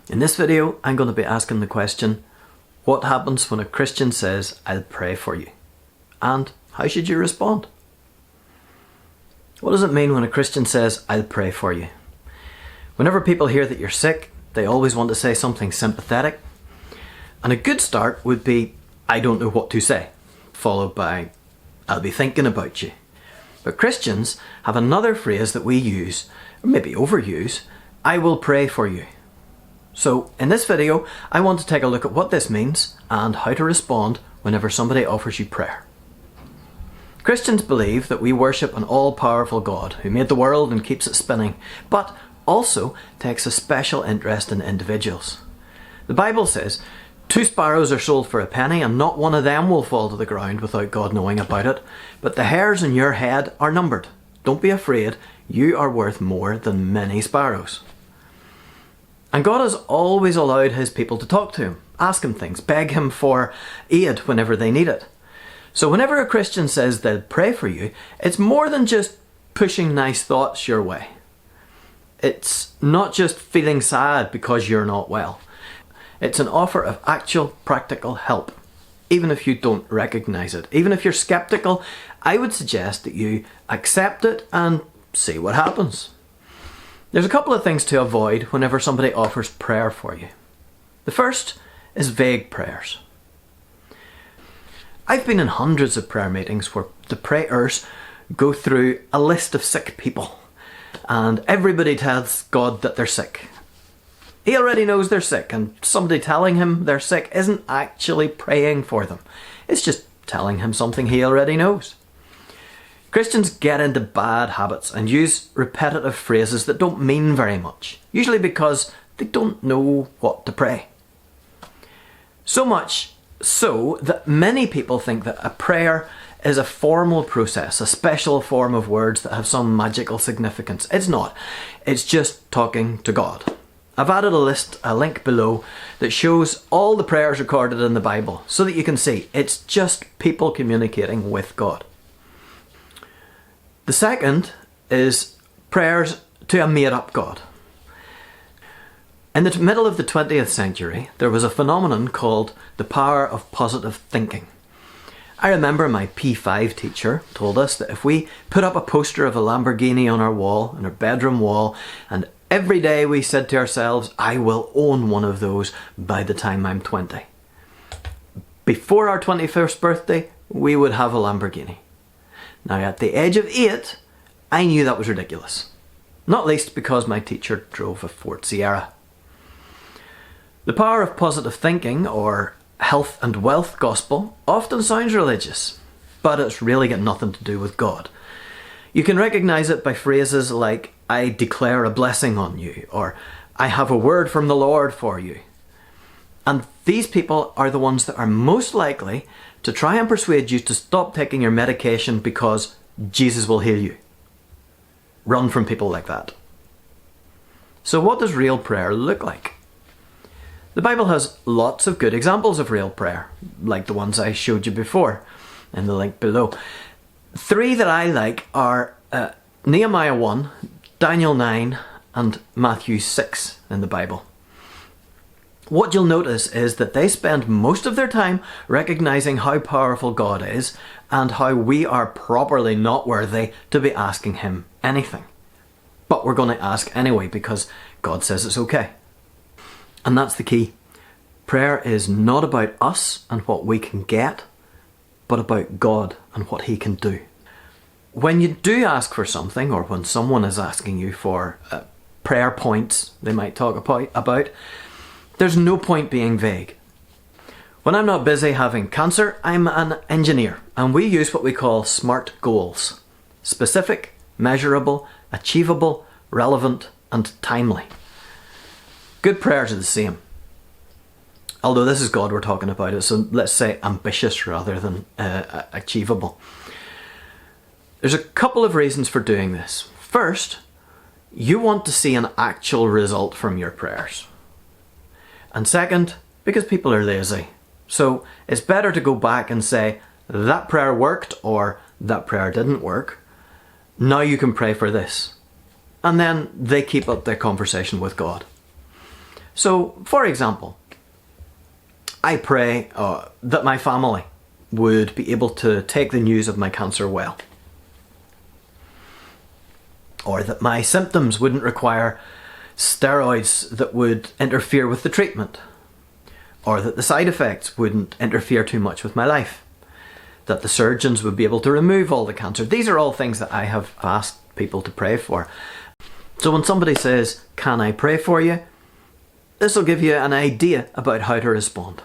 In this video, I'm going to be asking the question, what happens when a Christian says, "I'll pray for you"? And how should you respond? What does it mean when a Christian says, "I'll pray for you"? Whenever people hear that you're sick, they always want to say something sympathetic. And a good start would be, "I don't know what to say," followed by, "I'll be thinking about you." But Christians have another phrase that we use, or maybe overuse, "I will pray for you." So in this video, I want to take a look at what this means and how to respond whenever somebody offers you prayer. Christians believe that we worship an all-powerful God who made the world and keeps it spinning, but also takes a special interest in individuals. The Bible says, "Two sparrows are sold for a penny, and not one of them will fall to the ground without God knowing about it. But the hairs in your head are numbered. Don't be afraid, you are worth more than many sparrows." And God has always allowed his people to talk to him, ask him things, beg him for aid whenever they need it. So whenever a Christian says they'll pray for you, it's more than just pushing nice thoughts your way. It's not just feeling sad because you're not well. It's an offer of actual practical help, even if you don't recognize it. Even if you're skeptical, I would suggest that you accept it and see what happens. There's a couple of things to avoid whenever somebody offers prayer for you. The first is vague prayers. I've been in hundreds of prayer meetings where the prayers go through a list of sick people and everybody tells God that they're sick. He already knows they're sick, and somebody telling him they're sick isn't actually praying for them. It's just telling him something he already knows. Christians get into bad habits and use repetitive phrases that don't mean very much, usually because they don't know what to pray. So much so that many people think that a prayer is a formal process, a special form of words that have some magical significance. It's not. It's just talking to God. I've added a link below that shows all the prayers recorded in the Bible so that you can see it's just people communicating with God. The second is prayers to a made-up God. In the middle of the 20th century, there was a phenomenon called the power of positive thinking. I remember my P5 teacher told us that if we put up a poster of a Lamborghini on our wall, on our bedroom wall, and every day we said to ourselves, "I will own one of those by the time I'm 20. Before our 21st birthday, we would have a Lamborghini. Now at the age of 8, I knew that was ridiculous. Not least because my teacher drove a Ford Sierra. The power of positive thinking, or health and wealth gospel, often sounds religious, but it's really got nothing to do with God. You can recognise it by phrases like, "I declare a blessing on you," or "I have a word from the Lord for you." And these people are the ones that are most likely to try and persuade you to stop taking your medication because Jesus will heal you. Run from people like that. So what does real prayer look like? The Bible has lots of good examples of real prayer, like the ones I showed you before in the link below. 3 that I like are Nehemiah 1, Daniel 9 and Matthew 6 in the Bible. What you'll notice is that they spend most of their time recognizing how powerful God is and how we are properly not worthy to be asking him anything. But we're going to ask anyway because God says it's okay. And that's the key. Prayer is not about us and what we can get, but about God and what he can do. When you do ask for something, or when someone is asking you for prayer points they might talk about, there's no point being vague. When I'm not busy having cancer, I'm an engineer, and we use what we call SMART goals. Specific, measurable, achievable, relevant, and timely. Good prayers are the same. Although this is God we're talking about, so let's say ambitious rather than achievable. There's a couple of reasons for doing this. First, you want to see an actual result from your prayers. And second, because people are lazy. So it's better to go back and say, that prayer worked or that prayer didn't work. Now you can pray for this. And then they keep up their conversation with God. So, for example, I pray that my family would be able to take the news of my cancer well. Or that my symptoms wouldn't require steroids that would interfere with the treatment. Or that the side effects wouldn't interfere too much with my life. That the surgeons would be able to remove all the cancer. These are all things that I have asked people to pray for. So when somebody says, "Can I pray for you?" this will give you an idea about how to respond.